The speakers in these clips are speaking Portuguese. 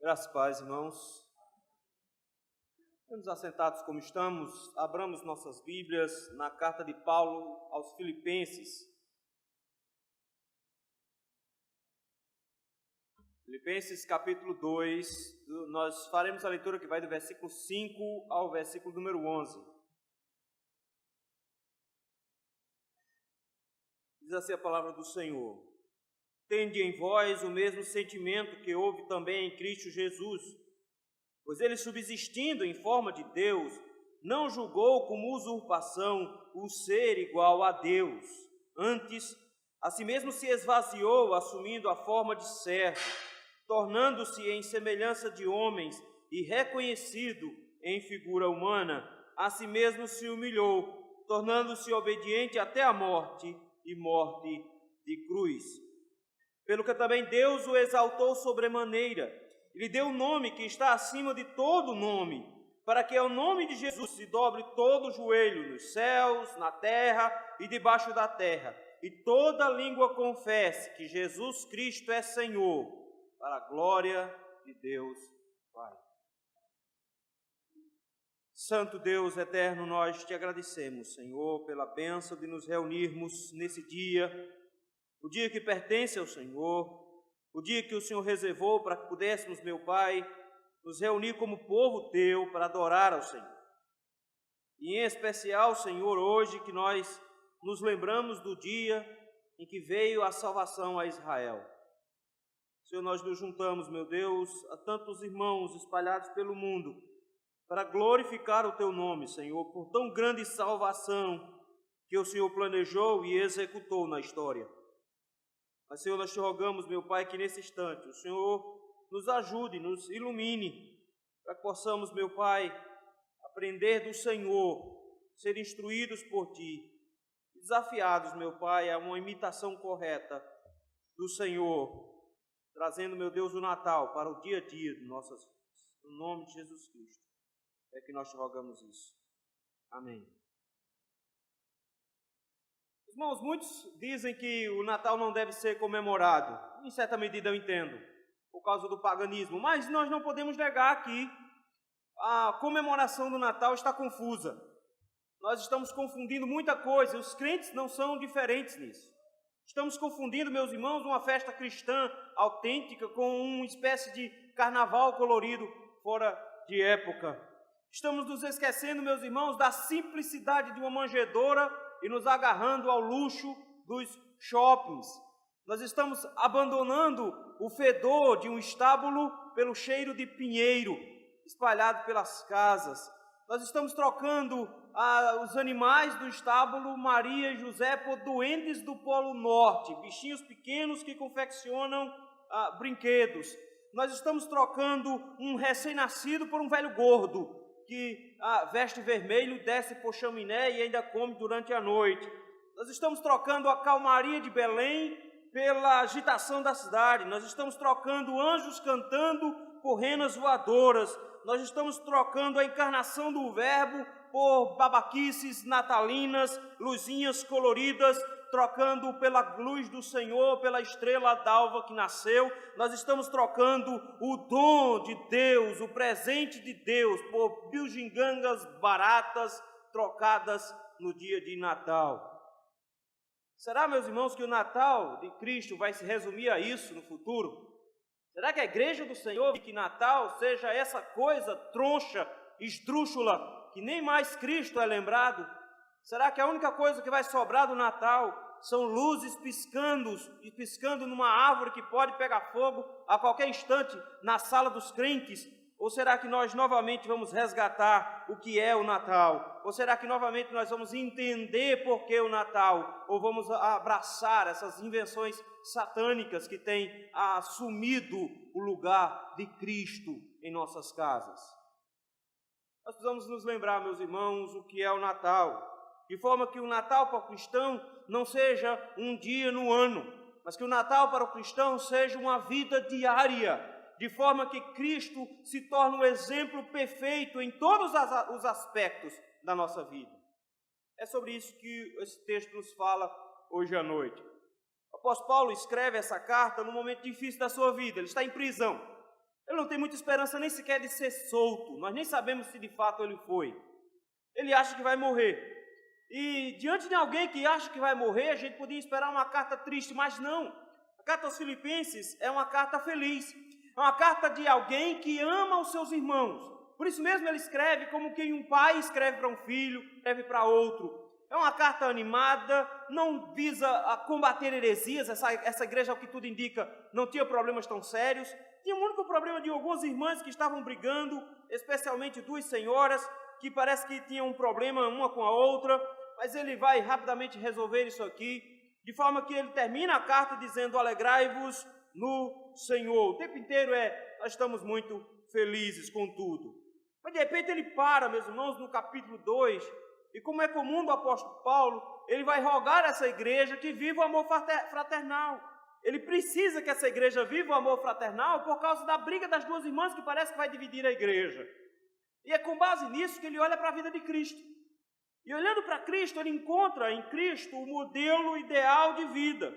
Graças a Deus, irmãos. Estamos assentados como estamos, abramos nossas Bíblias na carta de Paulo aos Filipenses. Filipenses capítulo 2, nós faremos a leitura que vai do versículo 5 ao versículo número 11. Diz assim a palavra do Senhor: Tende em vós o mesmo sentimento que houve também em Cristo Jesus, pois ele, subsistindo em forma de Deus, não julgou como usurpação o ser igual a Deus. Antes, a si mesmo se esvaziou, assumindo a forma de servo, tornando-se em semelhança de homens e reconhecido em figura humana, a si mesmo se humilhou, tornando-se obediente até a morte e morte de cruz. Pelo que também Deus o exaltou sobremaneira, e lhe deu um nome que está acima de todo nome, para que ao nome de Jesus se dobre todo o joelho nos céus, na terra e debaixo da terra, e toda língua confesse que Jesus Cristo é Senhor, para a glória de Deus Pai. Santo Deus eterno, nós te agradecemos, Senhor, pela bênção de nos reunirmos nesse dia, o dia que pertence ao Senhor, o dia que o Senhor reservou para que pudéssemos, meu Pai, nos reunir como povo teu para adorar ao Senhor. E em especial, Senhor, hoje que nós nos lembramos do dia em que veio a salvação a Israel. Senhor, nós nos juntamos, meu Deus, a tantos irmãos espalhados pelo mundo para glorificar o teu nome, Senhor, por tão grande salvação que o Senhor planejou e executou na história. Mas, Senhor, nós te rogamos, meu Pai, que nesse instante o Senhor nos ajude, nos ilumine, para que possamos, meu Pai, aprender do Senhor, ser instruídos por Ti, desafiados, meu Pai, a uma imitação correta do Senhor, trazendo, meu Deus, o Natal para o dia a dia de nossas vidas. No nome de Jesus Cristo é que nós te rogamos isso. Amém. Irmãos, muitos dizem que o Natal não deve ser comemorado. Em certa medida eu entendo, por causa do paganismo. Mas nós não podemos negar que a comemoração do Natal está confusa. Nós estamos confundindo muita coisa. Os crentes não são diferentes nisso. Estamos confundindo, meus irmãos, uma festa cristã autêntica com uma espécie de carnaval colorido fora de época. Estamos nos esquecendo, meus irmãos, da simplicidade de uma manjedoura e nos agarrando ao luxo dos shoppings. Nós estamos abandonando o fedor de um estábulo pelo cheiro de pinheiro espalhado pelas casas. Nós estamos trocando os animais do estábulo Maria e José por duendes do Polo Norte, bichinhos pequenos que confeccionam brinquedos. Nós estamos trocando um recém-nascido por um velho gordo que veste vermelho, desce por chaminé e ainda come durante a noite. Nós estamos trocando a calmaria de Belém pela agitação da cidade. Nós estamos trocando anjos cantando por renas voadoras. Nós estamos trocando a encarnação do Verbo por babaquices natalinas, luzinhas coloridas, trocando pela luz do Senhor, pela estrela d'alva que nasceu. Nós estamos trocando o dom de Deus, o presente de Deus, por bugigangas baratas trocadas no dia de Natal. Será, meus irmãos, que o Natal de Cristo vai se resumir a isso no futuro? Será que a igreja do Senhor quer que Natal seja essa coisa troncha, esdrúxula, que nem mais Cristo é lembrado? Será que a única coisa que vai sobrar do Natal são luzes piscando numa árvore que pode pegar fogo a qualquer instante na sala dos crentes? Ou será que nós novamente vamos resgatar o que é o Natal? Ou será que novamente nós vamos entender por que o Natal? Ou vamos abraçar essas invenções satânicas que têm assumido o lugar de Cristo em nossas casas? Nós precisamos nos lembrar, meus irmãos, o que é o Natal, de forma que o Natal para o cristão não seja um dia no ano, mas que o Natal para o cristão seja uma vida diária, de forma que Cristo se torne um exemplo perfeito em todos os aspectos da nossa vida. É sobre isso que esse texto nos fala hoje à noite. O apóstolo Paulo escreve essa carta num momento difícil da sua vida. Ele está em prisão. Ele não tem muita esperança nem sequer de ser solto. Nós nem sabemos se de fato ele foi. Ele acha que vai morrer. E diante de alguém que acha que vai morrer, a gente podia esperar uma carta triste, mas não. A carta aos Filipenses é uma carta feliz. É uma carta de alguém que ama os seus irmãos. Por isso mesmo ele escreve como quem um pai escreve para um filho, escreve para outro. É uma carta animada, não visa a combater heresias. Essa igreja, ao que tudo indica, não tinha problemas tão sérios. Tinha um único problema de algumas irmãs que estavam brigando, especialmente duas senhoras, que parece que tinham um problema uma com a outra, mas ele vai rapidamente resolver isso aqui, de forma que ele termina a carta dizendo: alegrai-vos no Senhor. O tempo inteiro nós estamos muito felizes com tudo. Mas de repente ele para, meus irmãos, no capítulo 2, e como é comum do apóstolo Paulo, ele vai rogar a essa igreja que viva o amor fraternal. Ele precisa que essa igreja viva o amor fraternal por causa da briga das duas irmãs que parece que vai dividir a igreja. E é com base nisso que ele olha para a vida de Cristo. E olhando para Cristo, ele encontra em Cristo o modelo ideal de vida.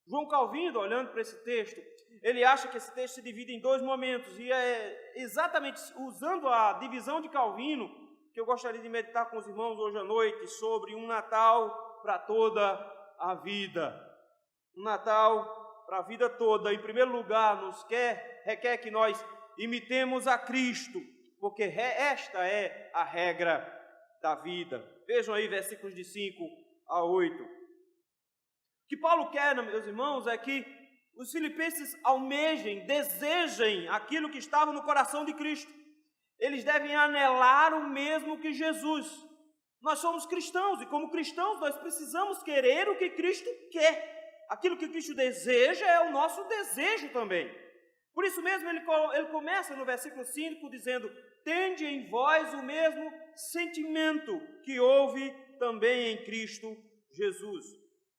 João Calvino, olhando para esse texto, ele acha que esse texto se divide em dois momentos. E é exatamente usando a divisão de Calvino que eu gostaria de meditar com os irmãos hoje à noite sobre um Natal para toda a vida. Um Natal para a vida toda. Em primeiro lugar, requer que nós imitemos a Cristo, porque esta é a regra da vida. Vejam aí versículos de 5 a 8. O que Paulo quer, meus irmãos, é que os filipenses almejem, desejem aquilo que estava no coração de Cristo. Eles devem anelar o mesmo que Jesus. Nós somos cristãos e como cristãos nós precisamos querer o que Cristo quer. Aquilo que Cristo deseja é o nosso desejo também. Por isso mesmo ele começa no versículo 5 dizendo: tende em vós o mesmo sentimento que houve também em Cristo Jesus.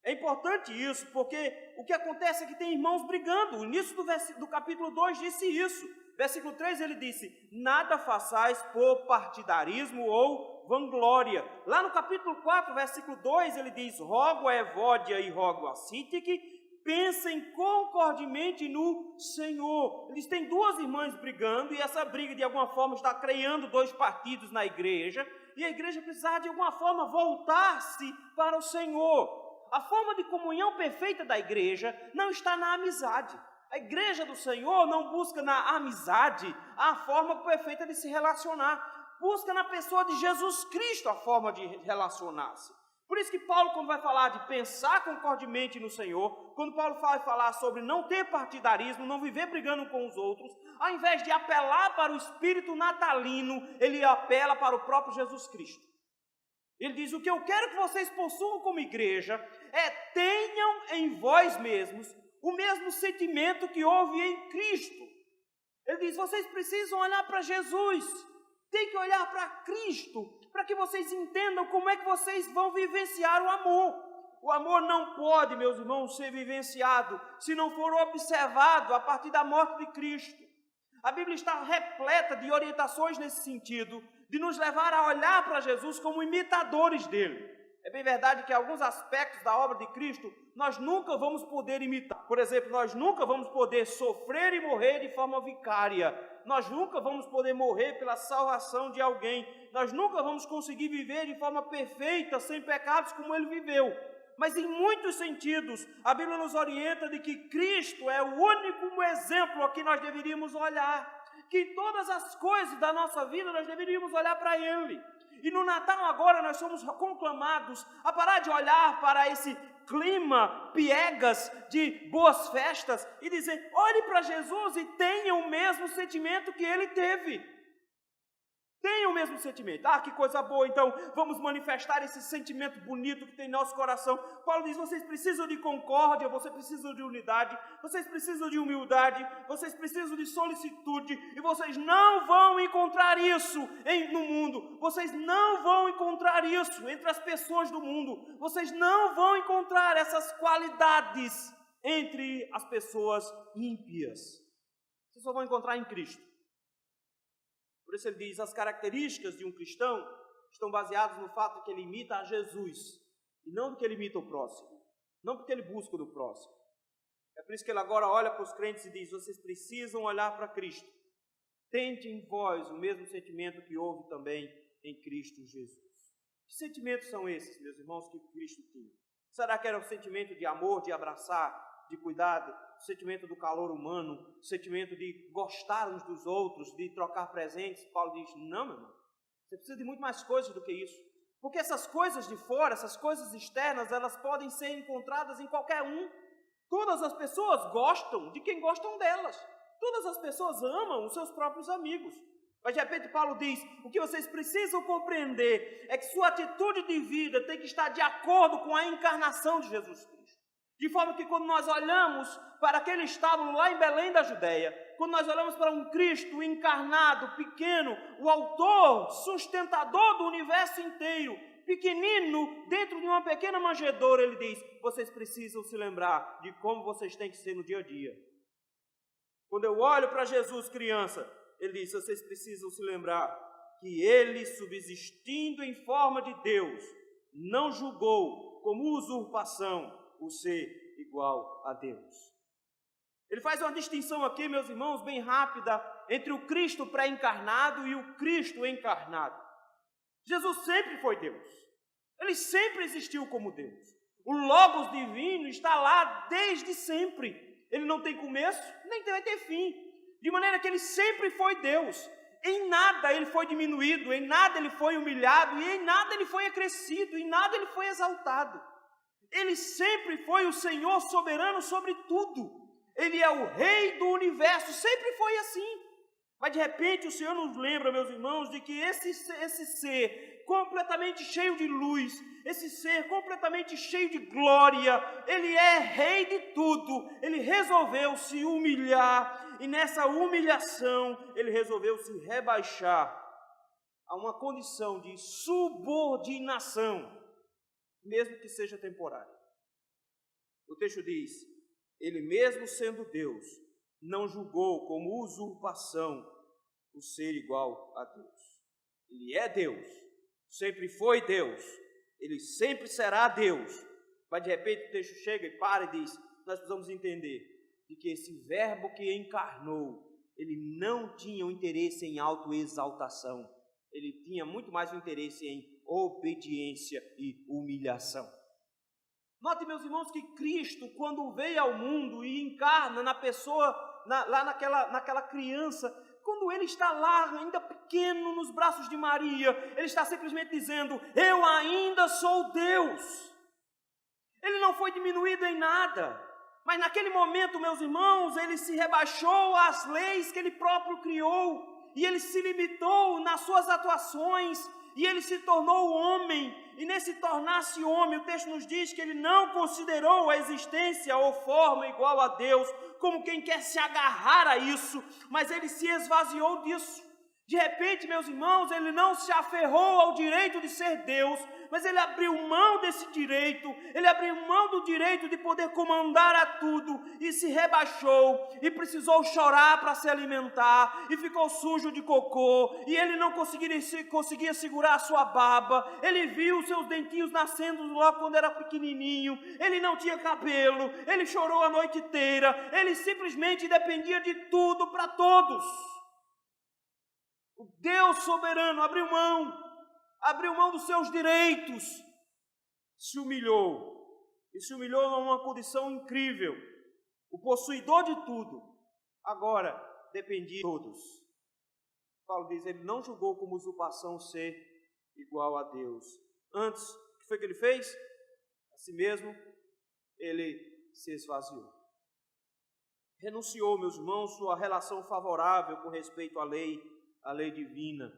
É importante isso, porque o que acontece é que tem irmãos brigando. O início do capítulo 2 disse isso. Versículo 3 ele disse: nada façais por partidarismo ou vanglória. Lá no capítulo 4, versículo 2, ele diz: rogo a Evódia e rogo a Sintique, pensem concordemente no Senhor. Eles têm duas irmãs brigando, e essa briga de alguma forma está criando dois partidos na igreja, e a igreja precisa de alguma forma voltar-se para o Senhor. A forma de comunhão perfeita da igreja não está na amizade. A igreja do Senhor não busca na amizade a forma perfeita de se relacionar. Busca na pessoa de Jesus Cristo a forma de relacionar-se. Por isso que Paulo, quando vai falar de pensar concordemente no Senhor, quando Paulo vai falar sobre não ter partidarismo, não viver brigando com os outros, ao invés de apelar para o espírito natalino, ele apela para o próprio Jesus Cristo. Ele diz: o que eu quero que vocês possuam como igreja é tenham em vós mesmos o mesmo sentimento que houve em Cristo. Ele diz: vocês precisam olhar para Jesus, tem que olhar para Cristo, para que vocês entendam como é que vocês vão vivenciar o amor. O amor não pode, meus irmãos, ser vivenciado se não for observado a partir da morte de Cristo. A Bíblia está repleta de orientações nesse sentido, de nos levar a olhar para Jesus como imitadores dele. É bem verdade que alguns aspectos da obra de Cristo nós nunca vamos poder imitar. Por exemplo, nós nunca vamos poder sofrer e morrer de forma vicária. Nós nunca vamos poder morrer pela salvação de alguém. Nós nunca vamos conseguir viver de forma perfeita, sem pecados, como ele viveu. Mas em muitos sentidos, a Bíblia nos orienta de que Cristo é o único exemplo a que nós deveríamos olhar. Que em todas as coisas da nossa vida nós deveríamos olhar para Ele. E no Natal agora nós somos conclamados a parar de olhar para esse clima piegas de boas festas e dizer: olhe para Jesus e tenha o mesmo sentimento que Ele teve. Tenha o mesmo sentimento. Ah, que coisa boa, então vamos manifestar esse sentimento bonito que tem em nosso coração. Paulo diz: vocês precisam de concórdia, vocês precisam de unidade, vocês precisam de humildade, vocês precisam de solicitude, e vocês não vão encontrar isso no mundo, vocês não vão encontrar isso entre as pessoas do mundo, vocês não vão encontrar essas qualidades entre as pessoas ímpias. Vocês só vão encontrar em Cristo. Por isso ele diz: as características de um cristão estão baseadas no fato de que ele imita a Jesus, e não do que ele imita o próximo, não porque ele busca do próximo. É por isso que ele agora olha para os crentes e diz: vocês precisam olhar para Cristo, tende em vós o mesmo sentimento que houve também em Cristo Jesus. Que sentimentos são esses, meus irmãos, que Cristo tinha? Será que era o sentimento de amor, de abraçar, de cuidado, o sentimento do calor humano, o sentimento de gostar uns dos outros, de trocar presentes? Paulo diz, não, meu irmão, você precisa de muito mais coisas do que isso. Porque essas coisas de fora, essas coisas externas, elas podem ser encontradas em qualquer um. Todas as pessoas gostam de quem gostam delas. Todas as pessoas amam os seus próprios amigos. Mas de repente Paulo diz, o que vocês precisam compreender é que sua atitude de vida tem que estar de acordo com a encarnação de Jesus Cristo. De forma que quando nós olhamos para aquele estábulo lá em Belém da Judéia, quando nós olhamos para um Cristo encarnado, pequeno, o autor, sustentador do universo inteiro, pequenino, dentro de uma pequena manjedoura, ele diz, vocês precisam se lembrar de como vocês têm que ser no dia a dia. Quando eu olho para Jesus criança, ele diz, vocês precisam se lembrar que ele, subsistindo em forma de Deus, não julgou como usurpação o ser igual a Deus. Ele faz uma distinção aqui, meus irmãos, bem rápida, entre o Cristo pré-encarnado e o Cristo encarnado. Jesus sempre foi Deus. Ele sempre existiu como Deus. O Logos divino está lá desde sempre. Ele não tem começo, nem vai ter fim. De maneira que ele sempre foi Deus. Em nada ele foi diminuído, em nada ele foi humilhado, e em nada ele foi acrescido, em nada ele foi exaltado. Ele sempre foi o Senhor soberano sobre tudo. Ele é o Rei do universo, sempre foi assim. Mas de repente o Senhor nos lembra, meus irmãos, de que esse ser completamente cheio de luz, esse ser completamente cheio de glória, ele é Rei de tudo. Ele resolveu se humilhar e nessa humilhação ele resolveu se rebaixar a uma condição de subordinação, mesmo que seja temporária. O texto diz, ele mesmo sendo Deus, não julgou como usurpação o ser igual a Deus. Ele é Deus, sempre foi Deus, ele sempre será Deus. Mas de repente o texto chega e para e diz, nós precisamos entender de que esse verbo que encarnou, ele não tinha um interesse em autoexaltação, ele tinha muito mais um interesse em obediência e humilhação. Note, meus irmãos, que Cristo, quando veio ao mundo e encarna na pessoa, lá naquela criança, quando ele está lá, ainda pequeno, nos braços de Maria, ele está simplesmente dizendo, eu ainda sou Deus. Ele não foi diminuído em nada, mas naquele momento, meus irmãos, ele se rebaixou às leis que ele próprio criou, e ele se limitou nas suas atuações, e ele se tornou homem, e nesse tornar-se homem, o texto nos diz que ele não considerou a existência ou forma igual a Deus, como quem quer se agarrar a isso, mas ele se esvaziou disso. De repente, meus irmãos, ele não se aferrou ao direito de ser Deus, mas ele abriu mão desse direito, ele abriu mão do direito de poder comandar a tudo, e se rebaixou, e precisou chorar para se alimentar, e ficou sujo de cocô, e ele não conseguia segurar a sua baba, ele viu seus dentinhos nascendo logo quando era pequenininho, ele não tinha cabelo, ele chorou a noite inteira, ele simplesmente dependia de tudo para todos. O Deus soberano abriu mão dos seus direitos, se humilhou, e se humilhou numa condição incrível. O possuidor de tudo, agora dependia de todos. Paulo diz, ele não julgou como usurpação ser igual a Deus. Antes, o que foi que ele fez? A si mesmo, ele se esvaziou. Renunciou, meus irmãos, sua relação favorável com respeito à lei divina.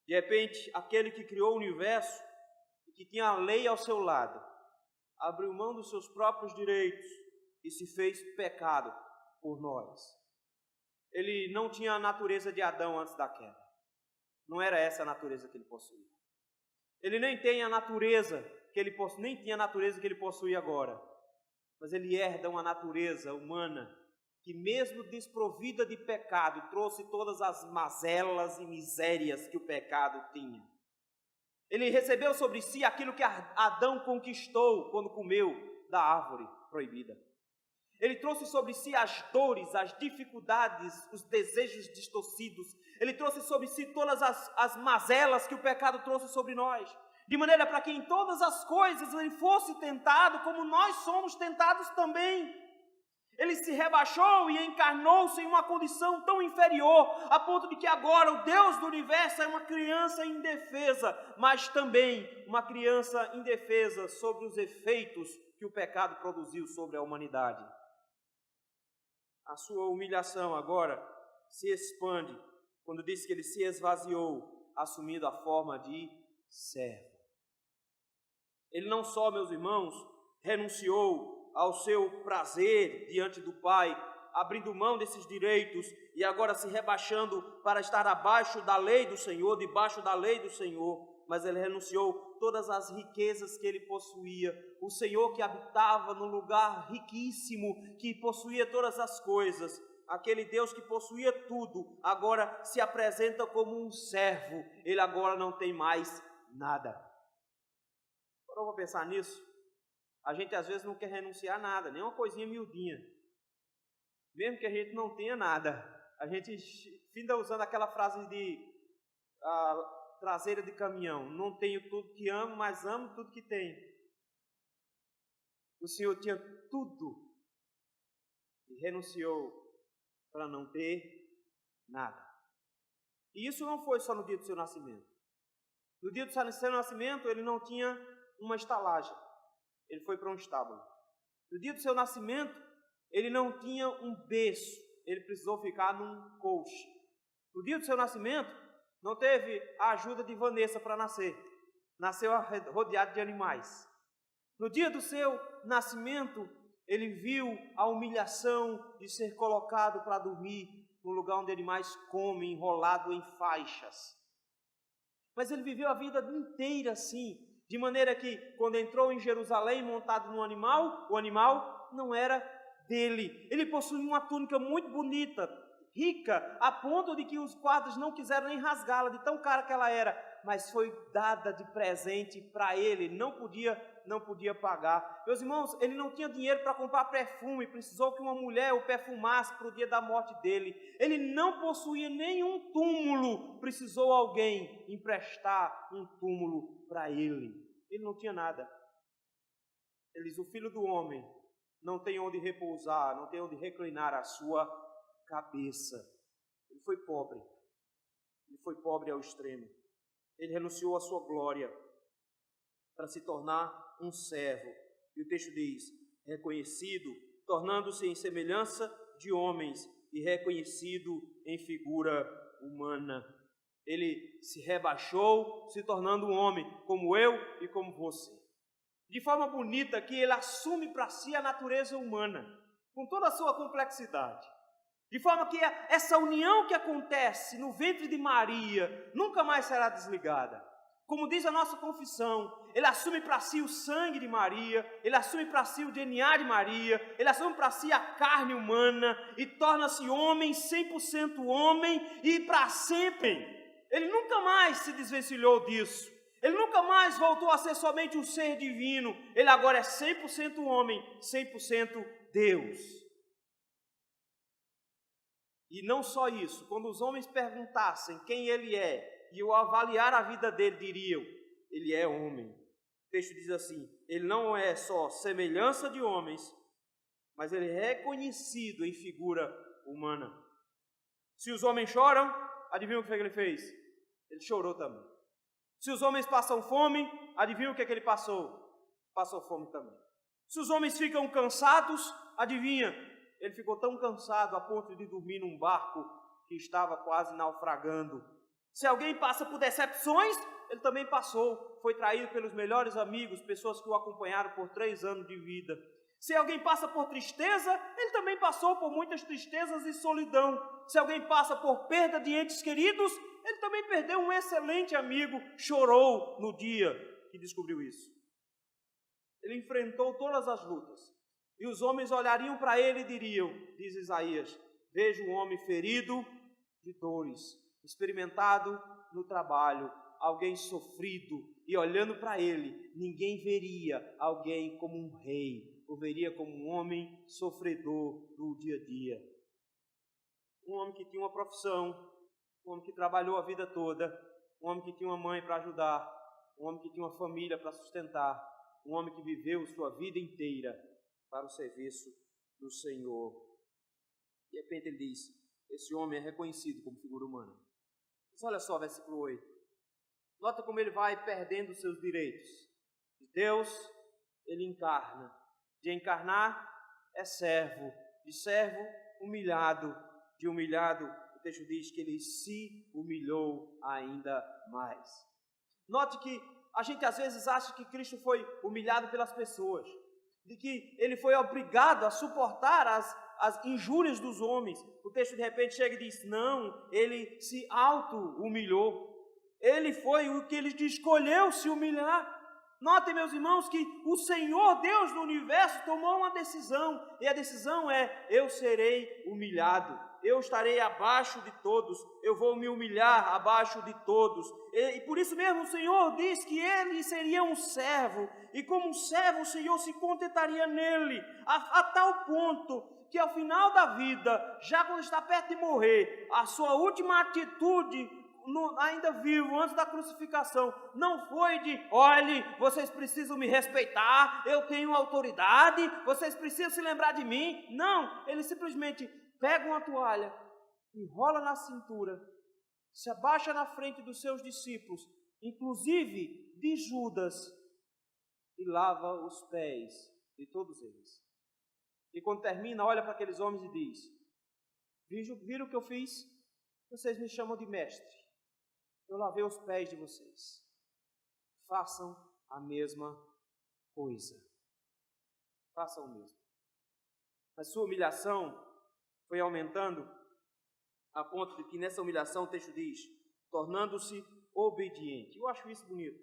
De repente, aquele que criou o universo e que tinha a lei ao seu lado, abriu mão dos seus próprios direitos e se fez pecado por nós. Ele não tinha a natureza de Adão antes da queda. Não era essa a natureza que ele possuía. Ele nem tinha a natureza que ele possui agora. Mas ele herda uma natureza humana que mesmo desprovida de pecado, trouxe todas as mazelas e misérias que o pecado tinha. Ele recebeu sobre si aquilo que Adão conquistou quando comeu da árvore proibida. Ele trouxe sobre si as dores, as dificuldades, os desejos distorcidos. Ele trouxe sobre si todas as mazelas que o pecado trouxe sobre nós. De maneira para que em todas as coisas ele fosse tentado como nós somos tentados também. Ele se rebaixou e encarnou-se em uma condição tão inferior, a ponto de que agora o Deus do universo é uma criança indefesa, mas também uma criança indefesa sobre os efeitos que o pecado produziu sobre a humanidade. A sua humilhação agora se expande quando diz que ele se esvaziou, assumindo a forma de servo. Ele não só, meus irmãos, renunciou ao seu prazer diante do Pai, abrindo mão desses direitos e agora se rebaixando para estar abaixo da lei do Senhor, debaixo da lei do Senhor, mas ele renunciou todas as riquezas que ele possuía. O Senhor que habitava num lugar riquíssimo, que possuía todas as coisas, aquele Deus que possuía tudo, agora se apresenta como um servo. Ele agora não tem mais nada. Agora eu vou pensar nisso. A gente às vezes não quer renunciar a nada, nem uma coisinha miudinha. Mesmo que a gente não tenha nada, a gente finda usando aquela frase de traseira de caminhão: não tenho tudo que amo, mas amo tudo que tenho. O Senhor tinha tudo e renunciou para não ter nada. E isso não foi só no dia do seu nascimento. No dia do seu nascimento ele não tinha uma estalagem, ele foi para um estábulo. No dia do seu nascimento ele não tinha um berço, ele precisou ficar num coche. No dia do seu nascimento não teve a ajuda de Vanessa para nascer. Nasceu rodeado de animais. No dia do seu nascimento, ele viu a humilhação de ser colocado para dormir no lugar onde animais comem, enrolado em faixas. Mas ele viveu a vida inteira assim, de maneira que quando entrou em Jerusalém montado num animal, o animal não era dele. Ele possuía uma túnica muito bonita, rica, a ponto de que os guardas não quiseram nem rasgá-la, de tão cara que ela era, mas foi dada de presente para ele, não podia pagar. Meus irmãos, ele não tinha dinheiro para comprar perfume, precisou que uma mulher o perfumasse para o dia da morte dele. Ele não possuía nenhum túmulo, precisou alguém emprestar um túmulo para ele. Ele não tinha nada. Ele diz: o filho do homem não tem onde repousar, não tem onde reclinar a sua cabeça. Ele foi pobre ao extremo. Ele renunciou à sua glória para se tornar um servo. E o texto diz: reconhecido, tornando-se em semelhança de homens e reconhecido em figura humana. Ele se rebaixou, se tornando um homem como eu e como você. De forma bonita que ele assume para si a natureza humana, com toda a sua complexidade. De forma que essa união que acontece no ventre de Maria nunca mais será desligada. Como diz a nossa confissão, ele assume para si o sangue de Maria, ele assume para si o DNA de Maria, ele assume para si a carne humana e torna-se homem, 100% homem e para sempre. Ele nunca mais se desvencilhou disso. Ele nunca mais voltou a ser somente um ser divino. Ele agora é 100% homem, 100% Deus. E não só isso, quando os homens perguntassem quem ele é, e ao avaliar a vida dele diriam: ele é homem. O texto diz assim: ele não é só semelhança de homens, mas ele é reconhecido em figura humana. Se os homens choram, adivinha o que ele fez? Ele chorou também. Se os homens passam fome, adivinha o que ele passou? Passou fome também. Se os homens ficam cansados, adivinha? Ele ficou tão cansado a ponto de dormir num barco que estava quase naufragando. Se alguém passa por decepções, ele também passou. Foi traído pelos melhores amigos, pessoas que o acompanharam por 3 anos de vida. Se alguém passa por tristeza, ele também passou por muitas tristezas e solidão. Se alguém passa por perda de entes queridos, ele também perdeu um excelente amigo, chorou no dia que descobriu isso. Ele enfrentou todas as lutas. E os homens olhariam para ele e diriam, diz Isaías: vejo um homem ferido de dores, experimentado no trabalho, alguém sofrido. E olhando para ele, ninguém veria alguém como um rei, o veria como um homem sofredor do dia a dia. Um homem que tinha uma profissão, um homem que trabalhou a vida toda, um homem que tinha uma mãe para ajudar, um homem que tinha uma família para sustentar, um homem que viveu sua vida inteira para o serviço do Senhor. De repente ele diz, esse homem é reconhecido como figura humana. Mas olha só, versículo 8. Nota como ele vai perdendo os seus direitos. De Deus, ele encarna. De encarnar, é servo. De servo, humilhado. De humilhado, o texto diz que ele se humilhou ainda mais. Note que a gente às vezes acha que Cristo foi humilhado pelas pessoas, de que ele foi obrigado a suportar as injúrias dos homens. O texto de repente chega e diz, não, ele se auto-humilhou. Ele foi o que ele escolheu se humilhar. Notem, meus irmãos, que o Senhor Deus do universo tomou uma decisão, e a decisão é, eu serei humilhado. Eu estarei abaixo de todos, eu vou me humilhar abaixo de todos. E por isso mesmo o Senhor diz que ele seria um servo, e como um servo o Senhor se contentaria nele, a tal ponto que ao final da vida, já quando está perto de morrer, a sua última atitude, ainda vivo, antes da crucificação, não foi de, olhe, vocês precisam me respeitar, eu tenho autoridade, vocês precisam se lembrar de mim. Não, ele simplesmente pega uma toalha, enrola na cintura, se abaixa na frente dos seus discípulos, inclusive de Judas, e lava os pés de todos eles. E quando termina, olha para aqueles homens e diz, viram o que eu fiz? Vocês me chamam de mestre. Eu lavei os pés de vocês. Façam a mesma coisa. Façam o mesmo. Mas sua humilhação foi aumentando a ponto de que nessa humilhação o texto diz, tornando-se obediente. Eu acho isso bonito.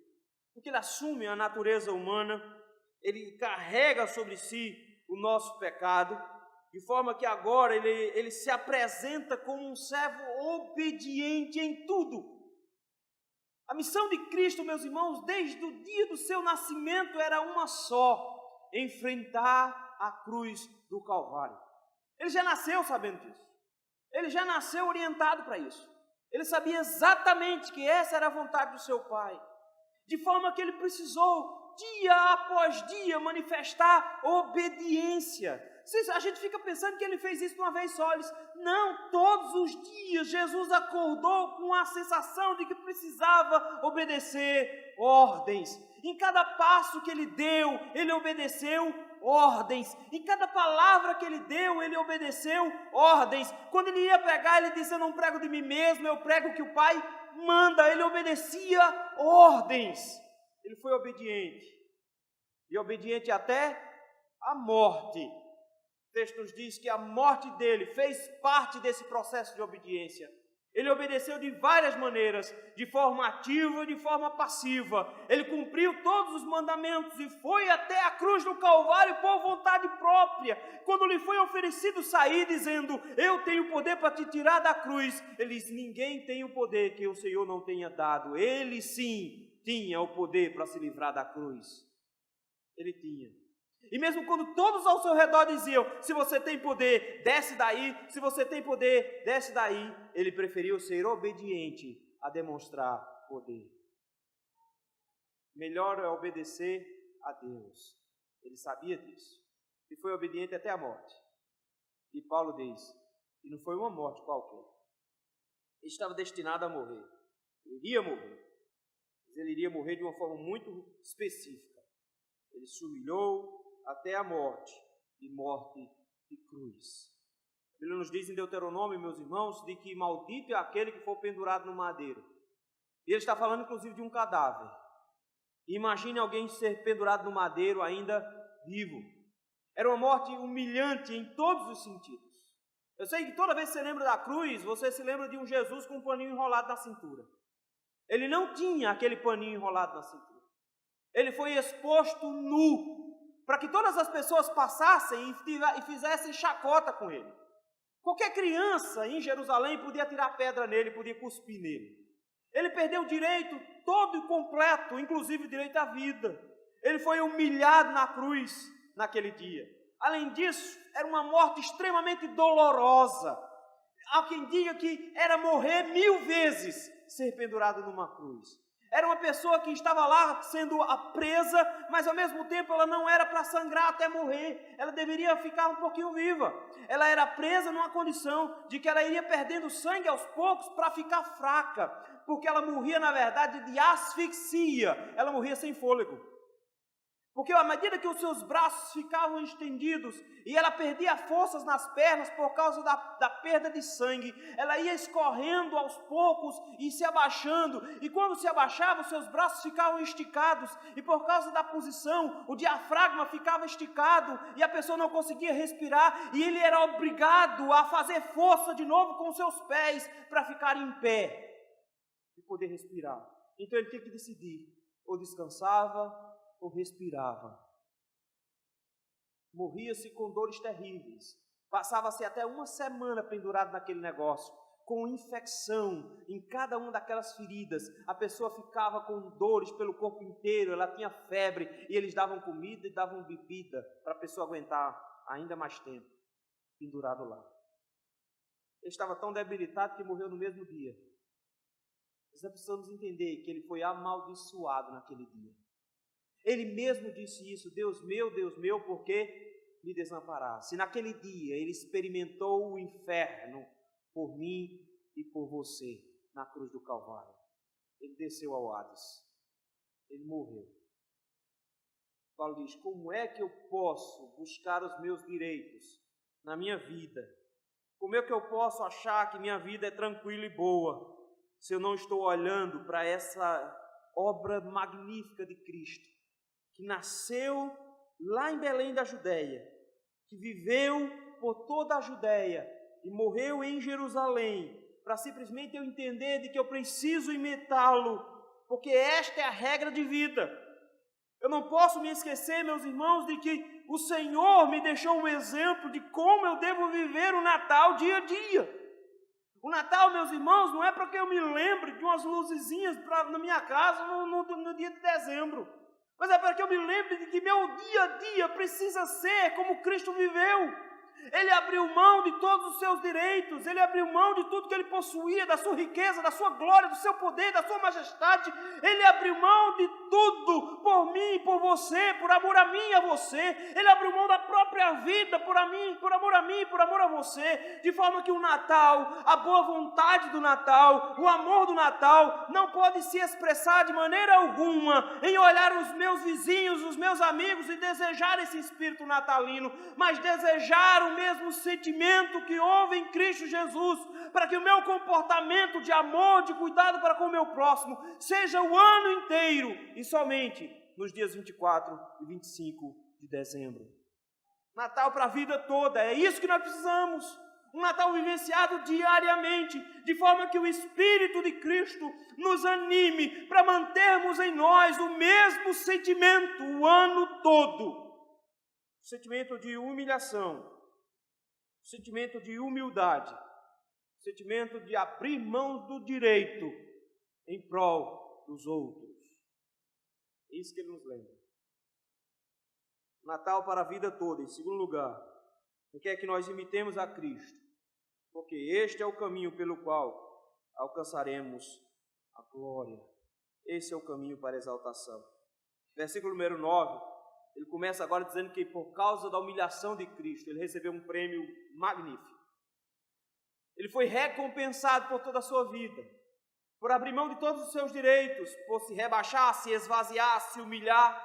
Porque ele assume a natureza humana, ele carrega sobre si o nosso pecado, de forma que agora ele se apresenta como um servo obediente em tudo. A missão de Cristo, meus irmãos, desde o dia do seu nascimento era uma só, enfrentar a cruz do Calvário. Ele já nasceu sabendo disso. Ele já nasceu orientado para isso. Ele sabia exatamente que essa era a vontade do seu Pai. De forma que ele precisou, dia após dia, manifestar obediência. A gente fica pensando que ele fez isso de uma vez só. Não, todos os dias Jesus acordou com a sensação de que precisava obedecer ordens. Em cada passo que ele deu, ele obedeceu ordens. Em cada palavra que ele deu, ele obedeceu ordens. Quando ele ia pregar, ele disse, eu não prego de mim mesmo, eu prego o que o Pai manda. Ele obedecia ordens. Ele foi obediente. E obediente até a morte. O texto nos diz que a morte dele fez parte desse processo de obediência. Ele obedeceu de várias maneiras, de forma ativa e de forma passiva. Ele cumpriu todos os mandamentos e foi até a cruz do Calvário por vontade própria. Quando lhe foi oferecido sair, dizendo, eu tenho poder para te tirar da cruz, ele disse, ninguém tem o poder que o Senhor não tenha dado. Ele sim tinha o poder para se livrar da cruz. Ele tinha. E mesmo quando todos ao seu redor diziam, se você tem poder, desce daí, se você tem poder, desce daí, ele preferiu ser obediente a demonstrar poder. Melhor é obedecer a Deus. Ele sabia disso. E foi obediente até a morte. E Paulo diz, e não foi uma morte qualquer. Ele estava destinado a morrer. Ele iria morrer. Mas ele iria morrer de uma forma muito específica. Ele se humilhou até a morte, e morte de cruz. A Bíblia nos diz em Deuteronômio, meus irmãos, de que maldito é aquele que for pendurado no madeiro. E ele está falando inclusive de um cadáver. E imagine alguém ser pendurado no madeiro ainda vivo. Era uma morte humilhante em todos os sentidos. Eu sei que toda vez que você lembra da cruz, você se lembra de um Jesus com um paninho enrolado na cintura. Ele não tinha aquele paninho enrolado na cintura. Ele foi exposto nu, para que todas as pessoas passassem e fizessem chacota com ele. Qualquer criança em Jerusalém podia tirar pedra nele, podia cuspir nele. Ele perdeu o direito todo e completo, inclusive o direito à vida. Ele foi humilhado na cruz. naquele dia. Além disso, era uma morte extremamente dolorosa. Há quem diga que era morrer 1000 vezes ser pendurado numa cruz. Era uma pessoa que estava lá sendo presa, mas ao mesmo tempo ela não era para sangrar até morrer. Ela deveria ficar um pouquinho viva. Ela era presa numa condição de que ela iria perdendo sangue aos poucos para ficar fraca, porque ela morria, na verdade, de asfixia. Ela morria sem fôlego. Porque à medida que os seus braços ficavam estendidos e ela perdia forças nas pernas por causa da perda de sangue, ela ia escorrendo aos poucos e se abaixando. E quando se abaixava, os seus braços ficavam esticados. E por causa da posição, o diafragma ficava esticado e a pessoa não conseguia respirar. E ele era obrigado a fazer força de novo com os seus pés para ficar em pé e poder respirar. Então ele tinha que decidir, ou descansava ou respirava. Morria-se com dores terríveis. Passava-se até uma semana pendurado naquele negócio, com infecção em cada uma daquelas feridas. A pessoa ficava com dores pelo corpo inteiro, ela tinha febre, e eles davam comida e davam bebida para a pessoa aguentar ainda mais tempo, pendurado lá. Ele estava tão debilitado que morreu no mesmo dia. Nós precisamos entender que ele foi amaldiçoado naquele dia. Ele mesmo disse isso: Deus meu, por que me desamparaste? E naquele dia ele experimentou o inferno por mim e por você, na cruz do Calvário. Ele desceu ao Hades, ele morreu. Paulo diz: como é que eu posso buscar os meus direitos na minha vida? Como é que eu posso achar que minha vida é tranquila e boa, se eu não estou olhando para essa obra magnífica de Cristo, que nasceu lá em Belém da Judéia, que viveu por toda a Judéia e morreu em Jerusalém, para simplesmente eu entender de que eu preciso imitá-lo, porque esta é a regra de vida. Eu não posso me esquecer, meus irmãos, de que o Senhor me deixou um exemplo de como eu devo viver o Natal dia a dia. O Natal, meus irmãos, não é para que eu me lembre de umas luzezinhas na minha casa no dia de dezembro, mas é para que eu me lembre de que meu dia a dia precisa ser como Cristo viveu. Ele abriu mão de todos os seus direitos, ele abriu mão de tudo que ele possuía, da sua riqueza, da sua glória, do seu poder, da sua majestade. Ele abriu mão de tudo por mim, por você, por amor a mim e a você. Ele abriu mão da própria vida por amor a mim, por amor a você. De forma que o Natal, a boa vontade do Natal, o amor do Natal não pode se expressar de maneira alguma em olhar os meus vizinhos, os meus amigos e desejar esse espírito natalino, mas desejar o mesmo sentimento que houve em Cristo Jesus, para que o meu comportamento de amor, de cuidado para com o meu próximo, seja o ano inteiro e somente nos dias 24 e 25 de dezembro. Natal para a vida toda, é isso que nós precisamos. Um Natal vivenciado diariamente, de forma que o Espírito de Cristo nos anime para mantermos em nós o mesmo sentimento o ano todo. O sentimento de humilhação, o sentimento de humildade, o sentimento de abrir mão do direito em prol dos outros. É isso que ele nos lembra. Natal para a vida toda. Em segundo lugar, ele quer que nós imitemos a Cristo, porque este é o caminho pelo qual alcançaremos a glória. Esse é o caminho para a exaltação. Versículo número 9. Ele começa agora dizendo que por causa da humilhação de Cristo, ele recebeu um prêmio magnífico. Ele foi recompensado por toda a sua vida, por abrir mão de todos os seus direitos, por se rebaixar, se esvaziar, se humilhar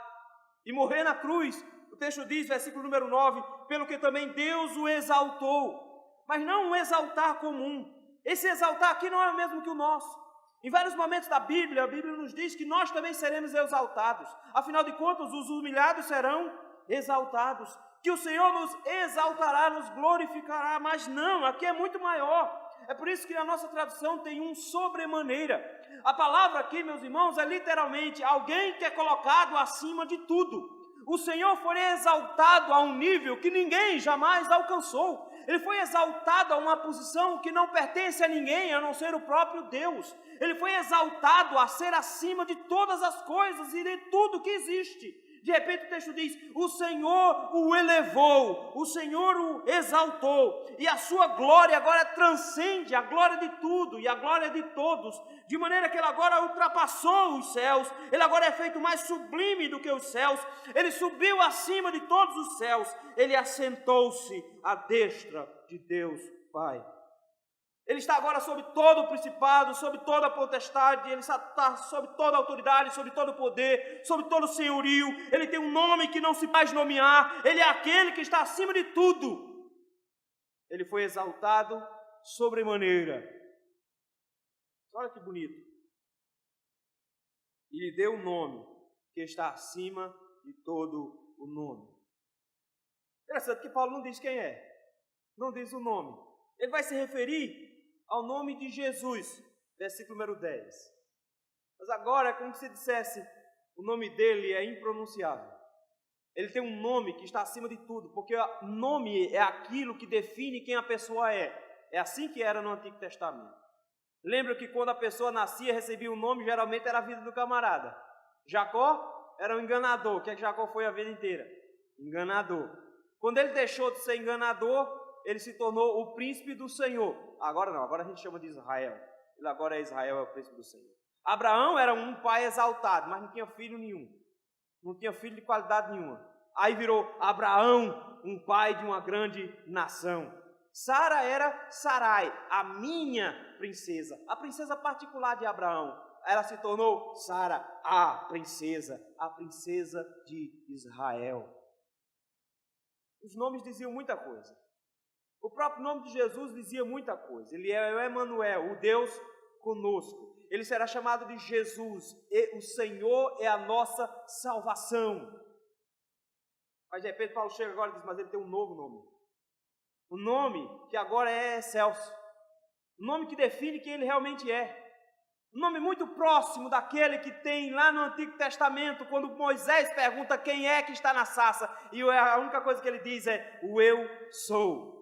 e morrer na cruz. O texto diz, versículo número 9, pelo que também Deus o exaltou, mas não um exaltar comum. Esse exaltar aqui não é o mesmo que o nosso. Em vários momentos da Bíblia, a Bíblia nos diz que nós também seremos exaltados. Afinal de contas, os humilhados serão exaltados. Que o Senhor nos exaltará, nos glorificará, mas não, aqui é muito maior. É por isso que a nossa tradução tem um sobremaneira. A palavra aqui, meus irmãos, é literalmente alguém que é colocado acima de tudo. O Senhor foi exaltado a um nível que ninguém jamais alcançou. Ele foi exaltado a uma posição que não pertence a ninguém, a não ser o próprio Deus. Ele foi exaltado a ser acima de todas as coisas e de tudo que existe. De repente o texto diz, o Senhor o elevou, o Senhor o exaltou, e a sua glória agora transcende a glória de tudo e a glória de todos, de maneira que ele agora ultrapassou os céus, ele agora é feito mais sublime do que os céus, ele subiu acima de todos os céus, ele assentou-se à destra de Deus Pai. Ele está agora sobre todo o principado, sobre toda a potestade, ele está sobre toda a autoridade, sobre todo o poder, sobre todo o senhorio. Ele tem um nome que não se faz nomear, ele é aquele que está acima de tudo. Ele foi exaltado sobremaneira. Olha que bonito. E lhe deu um nome que está acima de todo o nome. Interessante que Paulo não diz quem é, não diz o nome. Ele vai se referir ao nome de Jesus, versículo número 10. Mas agora é como se dissesse, o nome dele é impronunciável. Ele tem um nome que está acima de tudo, porque o nome é aquilo que define quem a pessoa é. É assim que era no Antigo Testamento. Lembra que quando a pessoa nascia, recebia um nome, geralmente era a vida do camarada. Jacó era um enganador. O que é que Jacó foi a vida inteira? Enganador. Quando ele deixou de ser enganador, ele se tornou o príncipe do Senhor. Agora não, agora a gente chama de Israel. Ele agora é Israel, é o príncipe do Senhor. Abraão era um pai exaltado, mas não tinha filho nenhum. Não tinha filho de qualidade nenhuma. Aí virou Abraão, um pai de uma grande nação. Sara era Sarai, a minha princesa. A princesa particular de Abraão. Ela se tornou Sara, a princesa de Israel. Os nomes diziam muita coisa. O próprio nome de Jesus dizia muita coisa. Ele é o Emanuel, o Deus conosco. Ele será chamado de Jesus, e o Senhor é a nossa salvação. Mas de repente Paulo chega agora e diz, mas ele tem um novo nome. Um nome que agora é excelso. Um nome que define quem ele realmente é. Um nome muito próximo daquele que tem lá no Antigo Testamento, quando Moisés pergunta quem é que está na sarça, e a única coisa que ele diz é, o eu sou.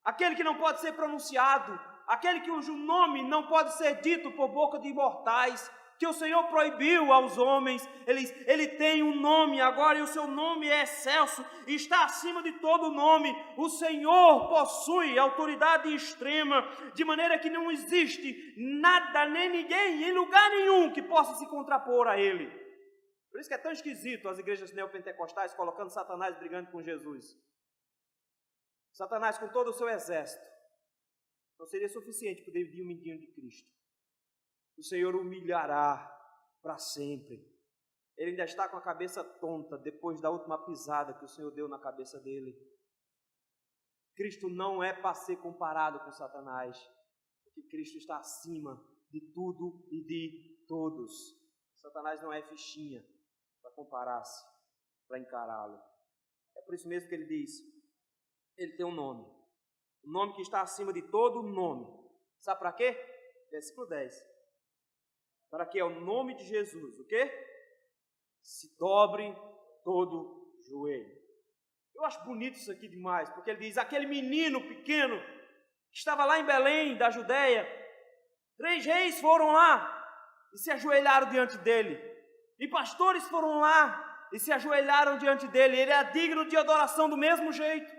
Aquele que não pode ser pronunciado, aquele cujo nome não pode ser dito por boca de imortais, que o Senhor proibiu aos homens. Ele tem um nome agora, e o seu nome é excelso, e está acima de todo nome. O Senhor possui autoridade extrema, de maneira que não existe nada nem ninguém em lugar nenhum que possa se contrapor a Ele. Por isso que é tão esquisito as igrejas neopentecostais colocando Satanás brigando com Jesus. Satanás com todo o seu exército não seria suficiente para dividir o menino de Cristo. O Senhor humilhará para sempre. Ele ainda está com a cabeça tonta depois da última pisada que o Senhor deu na cabeça dele. Cristo não é para ser comparado com Satanás, porque Cristo está acima de tudo e de todos. Satanás não é fichinha para comparar-se, para encará-lo. É por isso mesmo que ele diz, ele tem um nome que está acima de todo nome. Sabe para quê? Versículo 10. Para que ao nome de Jesus, o quê? Se dobre todo joelho. Eu acho bonito isso aqui demais, porque ele diz, aquele menino pequeno, que estava lá em Belém, da Judéia, 3 reis foram lá e se ajoelharam diante dele, e pastores foram lá e se ajoelharam diante dele, ele é digno de adoração do mesmo jeito.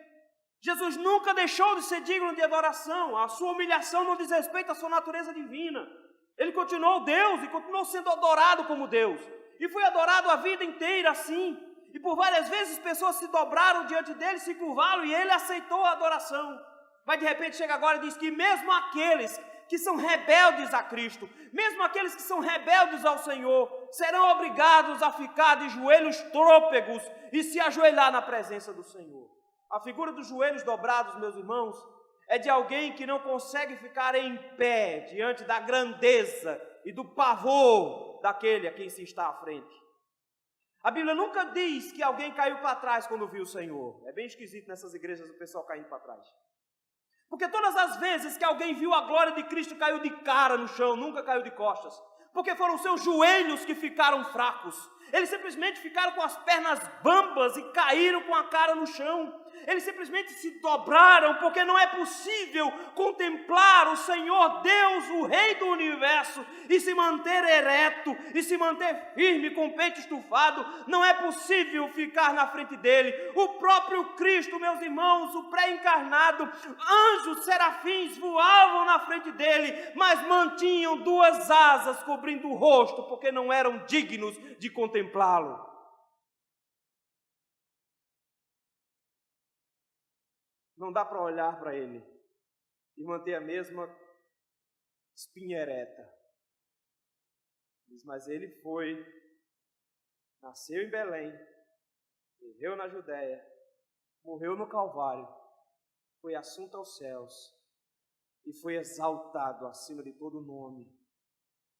Jesus nunca deixou de ser digno de adoração, a sua humilhação não diz respeito à sua natureza divina. Ele continuou Deus e continuou sendo adorado como Deus. E foi adorado a vida inteira assim. E por várias vezes pessoas se dobraram diante dele, se curvaram e ele aceitou a adoração. Mas de repente chega agora e diz que mesmo aqueles que são rebeldes a Cristo, mesmo aqueles que são rebeldes ao Senhor, serão obrigados a ficar de joelhos trôpegos e se ajoelhar na presença do Senhor. A figura dos joelhos dobrados, meus irmãos, é de alguém que não consegue ficar em pé diante da grandeza e do pavor daquele a quem se está à frente. A Bíblia nunca diz que alguém caiu para trás quando viu o Senhor. É bem esquisito nessas igrejas o pessoal caindo para trás. Porque todas as vezes que alguém viu a glória de Cristo, caiu de cara no chão, nunca caiu de costas. Porque foram seus joelhos que ficaram fracos. Eles simplesmente ficaram com as pernas bambas e caíram com a cara no chão. Eles simplesmente se dobraram, porque não é possível contemplar o Senhor Deus, o Rei do Universo, e se manter ereto, e se manter firme com o peito estufado. Não é possível ficar na frente dele. O próprio Cristo, meus irmãos, o pré-encarnado, anjos, serafins voavam na frente dele, mas mantinham duas asas cobrindo o rosto, porque não eram dignos de contemplá-lo. Não dá para olhar para ele e manter a mesma espinha ereta. Mas ele nasceu em Belém, viveu na Judéia, morreu no Calvário, foi assunto aos céus e foi exaltado acima de todo nome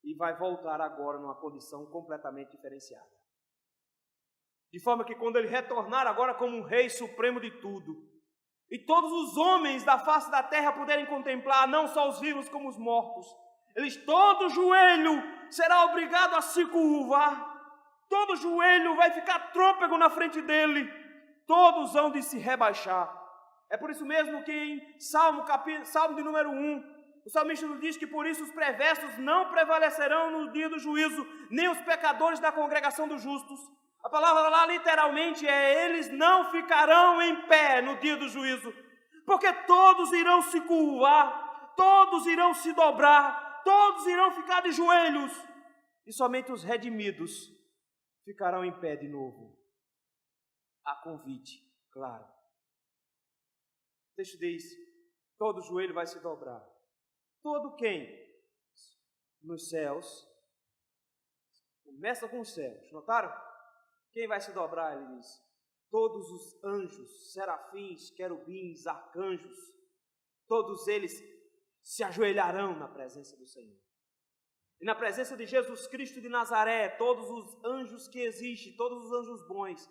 e vai voltar agora numa condição completamente diferenciada. De forma que quando ele retornar agora como um rei supremo de tudo, e todos os homens da face da terra puderem contemplar, não só os vivos como os mortos, todo joelho será obrigado a se curvar, todo joelho vai ficar trôpego na frente dele, todos hão de se rebaixar. É por isso mesmo que em Salmo de número 1, o salmista nos diz que por isso os perversos não prevalecerão no dia do juízo, nem os pecadores da congregação dos justos. A palavra lá literalmente é: eles não ficarão em pé no dia do juízo, porque todos irão se curvar, todos irão se dobrar, todos irão ficar de joelhos, e somente os redimidos ficarão em pé de novo. A convite, claro. O texto diz: todo joelho vai se dobrar. Todo quem? Nos céus. Começa com os céus, notaram? Quem vai se dobrar? Ele diz: todos os anjos, serafins, querubins, arcanjos, todos eles se ajoelharão na presença do Senhor. E na presença de Jesus Cristo de Nazaré, todos os anjos que existem, todos os anjos bons,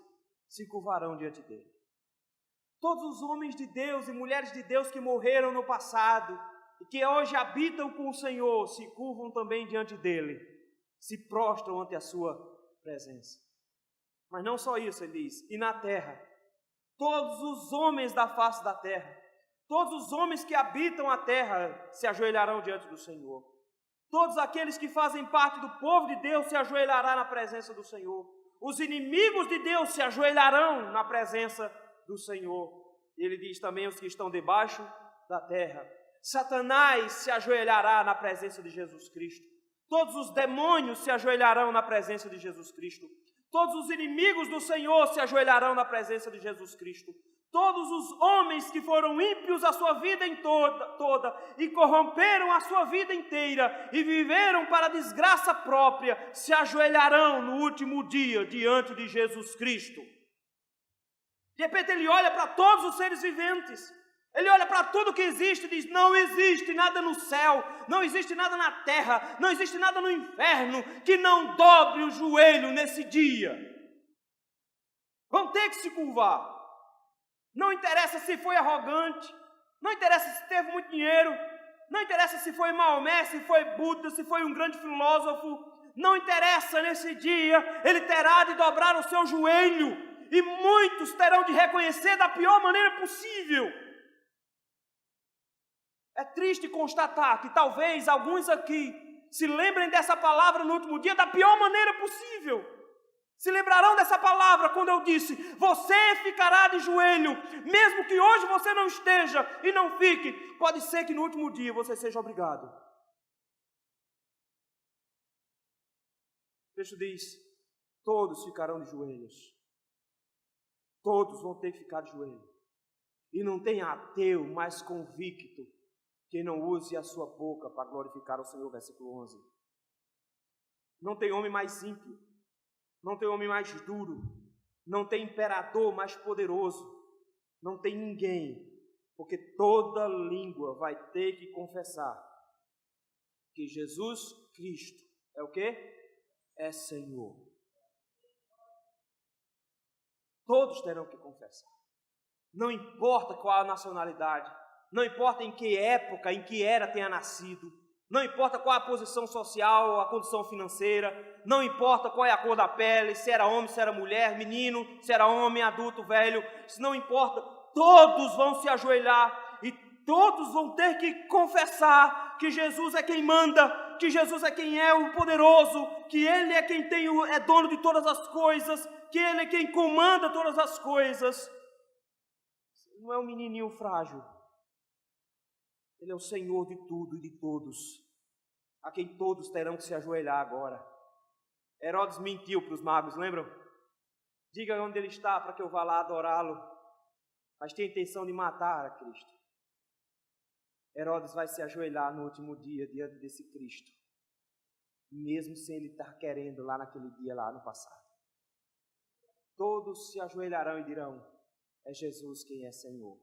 se curvarão diante dele. Todos os homens de Deus e mulheres de Deus que morreram no passado e que hoje habitam com o Senhor, se curvam também diante dele, se prostram ante a sua presença. Mas não só isso, ele diz: e na terra, todos os homens da face da terra, todos os homens que habitam a terra se ajoelharão diante do Senhor. Todos aqueles que fazem parte do povo de Deus se ajoelharão na presença do Senhor. Os inimigos de Deus se ajoelharão na presença do Senhor. Ele diz também: os que estão debaixo da terra. Satanás se ajoelhará na presença de Jesus Cristo. Todos os demônios se ajoelharão na presença de Jesus Cristo. Todos os inimigos do Senhor se ajoelharão na presença de Jesus Cristo. Todos os homens que foram ímpios a sua vida toda e corromperam a sua vida inteira e viveram para a desgraça própria, se ajoelharão no último dia diante de Jesus Cristo. De repente ele olha para todos os seres viventes, ele olha para tudo que existe e diz: não existe nada no céu, não existe nada na terra, não existe nada no inferno que não dobre o joelho nesse dia. Vão ter que se curvar. Não interessa se foi arrogante, não interessa se teve muito dinheiro, não interessa se foi Maomé, se foi Buda, se foi um grande filósofo, não interessa, nesse dia ele terá de dobrar o seu joelho e muitos terão de reconhecer da pior maneira possível. É triste constatar que talvez alguns aqui se lembrem dessa palavra no último dia da pior maneira possível. Se lembrarão dessa palavra quando eu disse: você ficará de joelho, mesmo que hoje você não esteja e não fique, pode ser que no último dia você seja obrigado. O texto diz: todos ficarão de joelhos, todos vão ter que ficar de joelho, e não tem ateu mais convicto que não use a sua boca para glorificar o Senhor. Versículo 11. Não tem homem mais ímpio, não tem homem mais duro, não tem imperador mais poderoso, não tem ninguém, porque toda língua vai ter que confessar que Jesus Cristo é o quê? É Senhor. Todos terão que confessar. Não importa qual a nacionalidade, não importa em que época, em que era tenha nascido, não importa qual a posição social, a condição financeira, não importa qual é a cor da pele, se era homem, se era mulher, menino, se era homem, adulto, velho, isso não importa. todos vão se ajoelhar e todos vão ter que confessar que Jesus é quem manda, que Jesus é quem é o poderoso, que Ele é quem é dono de todas as coisas, que Ele é quem comanda todas as coisas. Não é um menininho frágil. Ele é o Senhor de tudo e de todos, a quem todos terão que se ajoelhar agora. Herodes mentiu para os magos, lembram? Diga onde ele está para que eu vá lá adorá-lo. Mas tem a intenção de matar a Cristo. Herodes vai se ajoelhar no último dia diante desse Cristo, mesmo sem ele estar querendo lá naquele dia, lá no passado. Todos se ajoelharão e dirão: é Jesus quem é Senhor.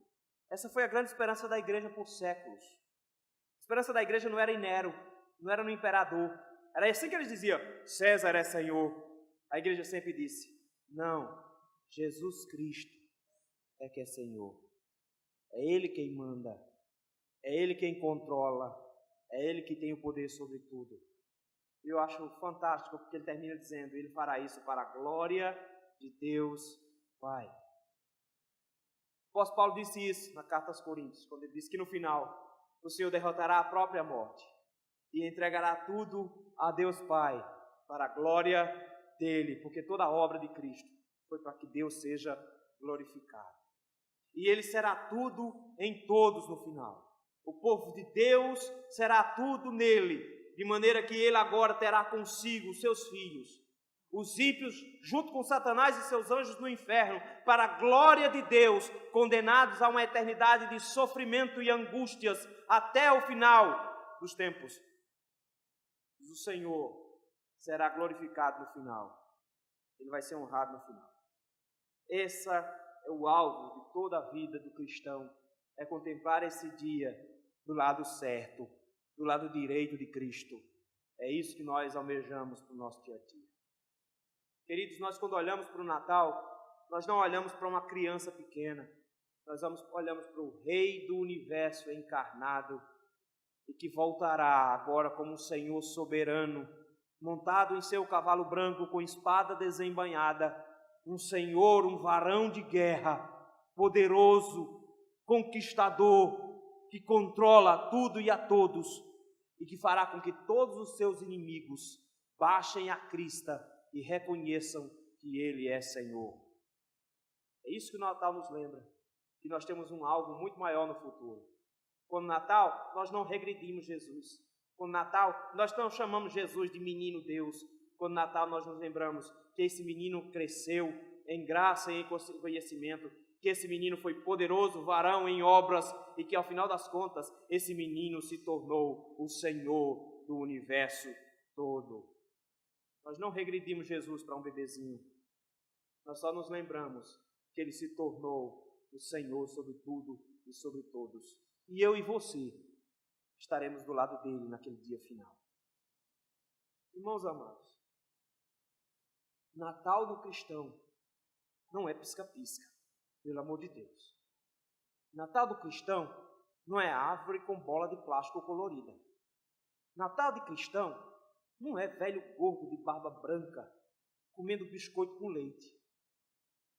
Essa foi a grande esperança da igreja por séculos. A esperança da igreja não era em Nero, não era no imperador. Era assim que eles diziam: César é Senhor. A igreja sempre disse: não, Jesus Cristo é que é Senhor. É Ele quem manda, é Ele quem controla, é Ele que tem o poder sobre tudo. Eu acho fantástico porque ele termina dizendo: Ele fará isso para a glória de Deus Pai. O apóstolo Paulo disse isso na carta aos Coríntios, quando ele disse que no final o Senhor derrotará a própria morte e entregará tudo a Deus Pai para a glória dele, porque toda a obra de Cristo foi para que Deus seja glorificado. E Ele será tudo em todos no final. O povo de Deus será tudo nele, de maneira que Ele agora terá consigo os seus filhos, os ímpios junto com Satanás e seus anjos no inferno, para a glória de Deus, condenados a uma eternidade de sofrimento e angústias até o final dos tempos. O Senhor será glorificado no final. Ele vai ser honrado no final. Esse é o alvo de toda a vida do cristão, é contemplar esse dia do lado certo, do lado direito de Cristo. É isso que nós almejamos para o nosso dia a dia. Queridos, nós quando olhamos para o Natal, nós não olhamos para uma criança pequena, nós olhamos para o Rei do Universo encarnado e que voltará agora como um Senhor soberano, montado em seu cavalo branco com espada desembainhada, um Senhor, um varão de guerra, poderoso, conquistador, que controla tudo e a todos e que fará com que todos os seus inimigos baixem a crista e reconheçam que Ele é Senhor. É isso que o Natal nos lembra, que nós temos um alvo muito maior no futuro. Com o Natal, nós não regredimos Jesus. Com o Natal, nós não chamamos Jesus de menino Deus. Com o Natal, nós nos lembramos que esse menino cresceu em graça e em conhecimento, que esse menino foi poderoso varão em obras e que, ao final das contas, esse menino se tornou o Senhor do universo todo. Nós não regredimos Jesus para um bebezinho. Nós só nos lembramos que Ele se tornou o Senhor sobre tudo e sobre todos. E eu e você estaremos do lado dele naquele dia final. Irmãos amados, Natal do cristão não é pisca-pisca, pelo amor de Deus. Natal do cristão não é árvore com bola de plástico colorida. Natal de cristão não é velho gordo de barba branca comendo biscoito com leite.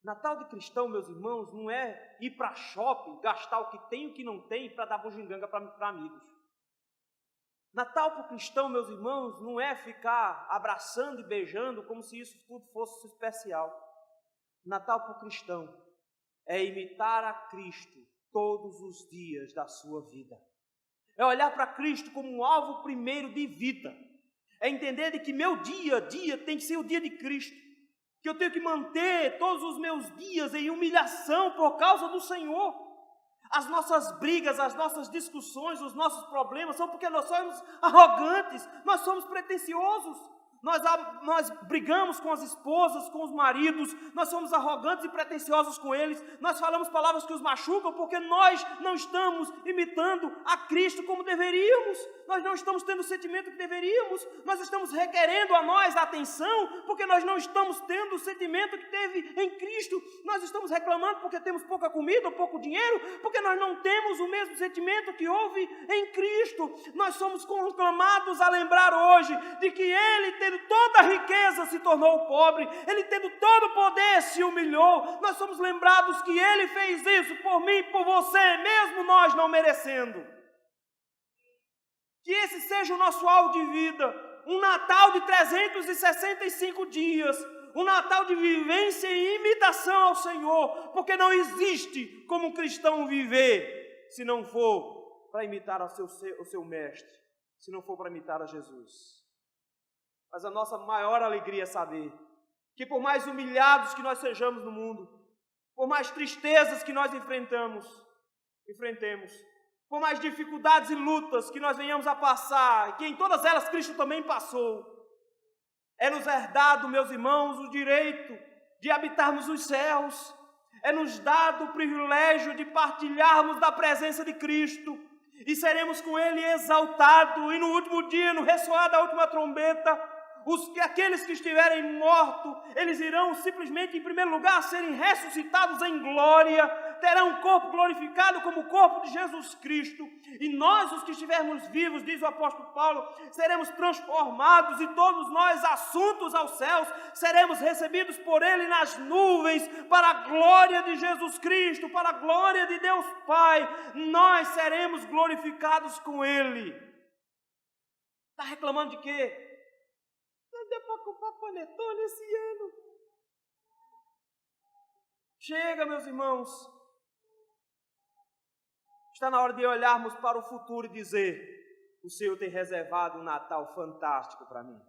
Natal de cristão, meus irmãos, não é ir para shopping, gastar o que tem e o que não tem para dar bugiganga para amigos. Natal para o cristão, meus irmãos, não é ficar abraçando e beijando como se isso tudo fosse especial. Natal para o cristão é imitar a Cristo todos os dias da sua vida. É olhar para Cristo como um alvo primeiro de vida. É entender de que meu dia a dia tem que ser o dia de Cristo. Que eu tenho que manter todos os meus dias em humilhação por causa do Senhor. As nossas brigas, as nossas discussões, os nossos problemas são porque nós somos arrogantes, nós somos pretensiosos. Nós brigamos com as esposas, com os maridos, nós somos arrogantes e pretensiosos com eles, nós falamos palavras que os machucam porque nós não estamos imitando a Cristo como deveríamos, nós não estamos tendo o sentimento que deveríamos, nós estamos requerendo a nós a atenção porque nós não estamos tendo o sentimento que teve em Cristo, nós estamos reclamando porque temos pouca comida ou pouco dinheiro, porque nós não temos o mesmo sentimento que houve em Cristo. Cristo, nós somos conclamados a lembrar hoje de que Ele, tendo toda a riqueza, se tornou pobre, Ele, tendo todo o poder, se humilhou. Nós somos lembrados que Ele fez isso por mim e por você, mesmo nós não merecendo. Que esse seja o nosso alvo de vida, um Natal de 365 dias, um Natal de vivência e imitação ao Senhor, porque não existe como um cristão viver se não for para imitar o seu mestre, se não for para imitar a Jesus. Mas a nossa maior alegria é saber que por mais humilhados que nós sejamos no mundo, por mais tristezas que nós enfrentemos, por mais dificuldades e lutas que nós venhamos a passar, que em todas elas Cristo também passou, é-nos herdado, meus irmãos, o direito de habitarmos os céus, é-nos dado o privilégio de partilharmos da presença de Cristo, e seremos com Ele exaltados, e no último dia, no ressoar da última trombeta, aqueles que estiverem mortos, eles irão simplesmente, em primeiro lugar, serem ressuscitados em glória, terão um corpo glorificado como o corpo de Jesus Cristo, e nós, os que estivermos vivos, diz o apóstolo Paulo, seremos transformados, e todos nós, assuntos aos céus, seremos recebidos por Ele nas nuvens, para a glória de Jesus Cristo, para a glória de Deus Pai, nós seremos glorificados com Ele. Está reclamando de quê? Não deu para comprar panetone esse ano. Chega, meus irmãos. Está na hora de olharmos para o futuro e dizer: o Senhor tem reservado um Natal fantástico para mim.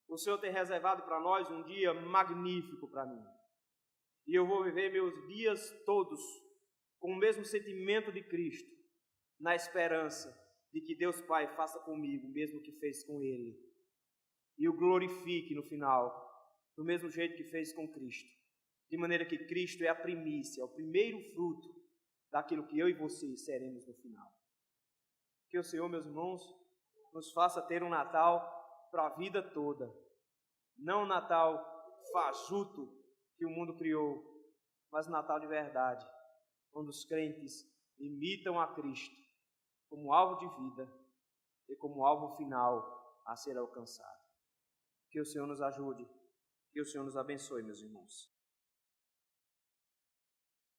O Senhor tem reservado para nós um dia magnífico para mim. E eu vou viver meus dias todos com o mesmo sentimento de Cristo, na esperança de que Deus Pai faça comigo o mesmo que fez com Ele. E o glorifique no final, do mesmo jeito que fez com Cristo. De maneira que Cristo é a primícia, é o primeiro fruto daquilo que eu e você seremos no final. Que o Senhor, meus irmãos, nos faça ter um Natal para a vida toda. Não um Natal fajuto que o mundo criou, mas um Natal de verdade, onde os crentes imitam a Cristo como alvo de vida e como alvo final a ser alcançado. Que o Senhor nos ajude, que o Senhor nos abençoe, meus irmãos.